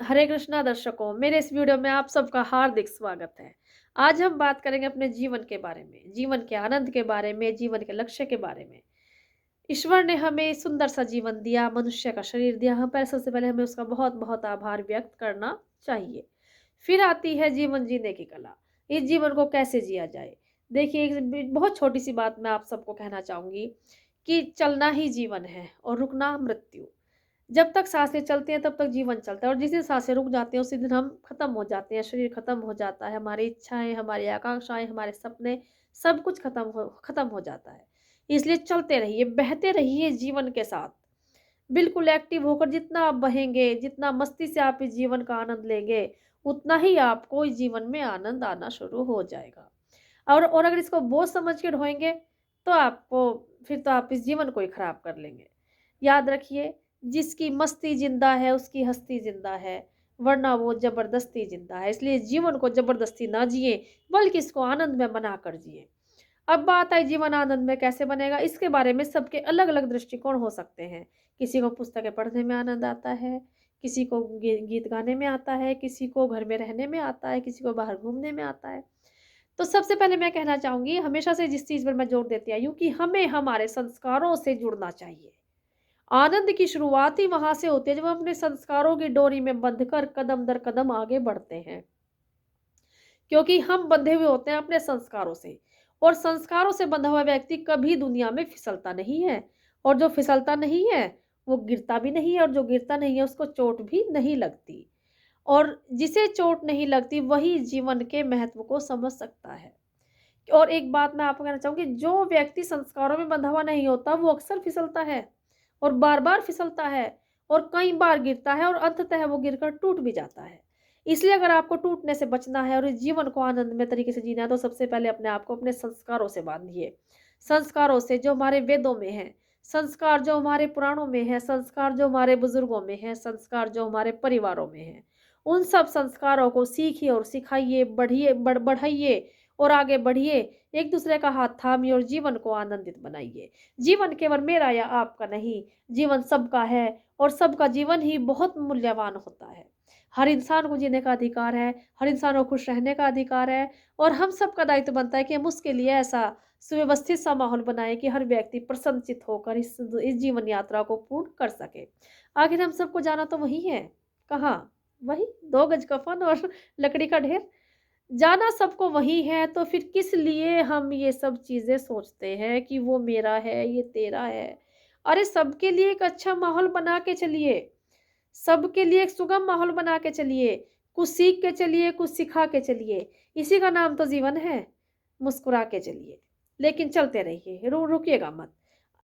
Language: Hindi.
हरे कृष्णा दर्शकों, मेरे इस वीडियो में आप सबका हार्दिक स्वागत है। आज हम बात करेंगे अपने जीवन के बारे में, जीवन के आनंद के बारे में, जीवन के लक्ष्य के बारे में। ईश्वर ने हमें सुंदर सा जीवन दिया, मनुष्य का शरीर दिया, हम पर सबसे पहले हमें उसका बहुत-बहुत आभार व्यक्त करना चाहिए। फिर आती है जीवन जीने की कला, इस जीवन को कैसे जिया जाए? देखिए, एक बहुत छोटी-सी बात मैं आप सबको कहना चाहूँगी कि चलना ही जीवन है और रुकना मृत्यु। जब तक साँसें चलती हैं तब तक जीवन चलता है और जिस दिन साँसें रुक जाती हैं उसी दिन हम खत्म हो जाते हैं, शरीर खत्म हो जाता है, हमारी इच्छाएँ, हमारी आकांक्षाएँ, हमारे सपने सब कुछ खत्म हो जाता है। इसलिए चलते रहिए, बहते रहिए जीवन के साथ। बिल्कुल एक्टिव होकर जितना आप बहेंगे, जितना मस्ती से आप इस जीवन का आनंद लेंगे, उतना ही आपको इस जीवन में आनंद आना शुरू हो जाएगा। और अगर इसको बोझ समझ के ढोएँगे, तो आपको फिर तो आप इस जीवन को ही खराब कर लेंगे। याद रखिए, जिसकी मस्ती ज़िंदा है, उसकी हस्ती ज़िंदा है, वरना वो ज़बरदस्ती ज़िंदा है। इसलिए जीवन को ज़बरदस्ती ना जिएँ, बल्कि इसको आनंद में बनाकर जिएँ। अब बात आई जीवन आनंद में कैसे बनेगा, इसके बारे में सबके अलग-अलग दृष्टिकोण हो सकते हैं। किसी को पुस्तकें पढ़ने में आनंद आता है, किसी को गीत गाने में आता है, किसी को घर में रहने में आता है, किसी को बाहर घूमने में आता है। तो सबसे पहले मैं कहना चाहूँगी, हमेशा से जिस चीज़ पर मैं जोर देती आई हूँ कि हमें हमारे संस्कारों से जुड़ना चाहिए। आनंद की शुरुआत ही वहाँ से होती है जब हम अपने संस्कारों की डोरी में बंधकर कदम दर कदम आगे बढ़ते हैं। क्योंकि हम बंधे हुए होते हैं अपने संस्कारों से और संस्कारों से बंधा हुआ व्यक्ति कभी दुनिया में फिसलता नहीं है और जो फिसलता नहीं है, वो गिरता भी नहीं है और जो गिरता नहीं है उसको चोट भी नहीं लगती। और जिसे चोट नहीं लगती वही जीवन के महत्व को समझ सकता है। और एक बात मैं आपको कहना चाहूँगी, जो व्यक्ति संस्कारों में बंधा हुआ नहीं होता, वो अक्सर फिसलता है और बार-बार फिसलता है और कई बार गिरता है और अंततः वो गिरकर टूट भी जाता है। इसलिए अगर आपको टूटने से बचना है और इस जीवन को आनंदमय तरीके से जीना है, तो सबसे पहले अपने आप को अपने संस्कारों से बाँधिए। संस्कारों से जो हमारे वेदों में हैं, संस्कार जो हमारे पुराणों में हैं, संस्कार जो हमारे बुजुर्गों में हैं, संस्कार जो हमारे परिवारों में हैं। उन सब संस्कारों को सीखिए और सिखाइए, बढ़ाइए और आगे बढ़िए। एक दूसरे का हाथ थामिए और जीवन को आनंदित बनाइए। जीवन केवल मेरा या आपका नहीं, जीवन सबका है और सबका जीवन ही बहुत मूल्यवान होता है। हर इंसान को जीने का अधिकार है, हर इंसान को खुश रहने का अधिकार है और हम सबका दायित्व बनता है कि हम उसके लिए ऐसा सुव्यवस्थित सा माहौल बनाएँ कि हर व्यक्ति प्रसन्नचित्त होकर इस जीवन यात्रा को पूर्ण कर सके। आखिर हम सबको जाना तो वही है, कहाँ? वही 2 गज कफ़न और लकड़ी का ढेर। जाना सबको वही है, तो फिर किस लिए हम ये सब चीज़ें सोचते हैं कि वो मेरा है, ये तेरा है। अरे सबके लिए एक अच्छा माहौल बना के चलिए, सबके लिए एक सुगम माहौल बना के चलिए, कुछ सीख के चलिए, कुछ सिखा के चलिए। इसी का नाम तो जीवन है, मुस्कुरा के चलिए। लेकिन चलते रहिए, रुकिएगा मत।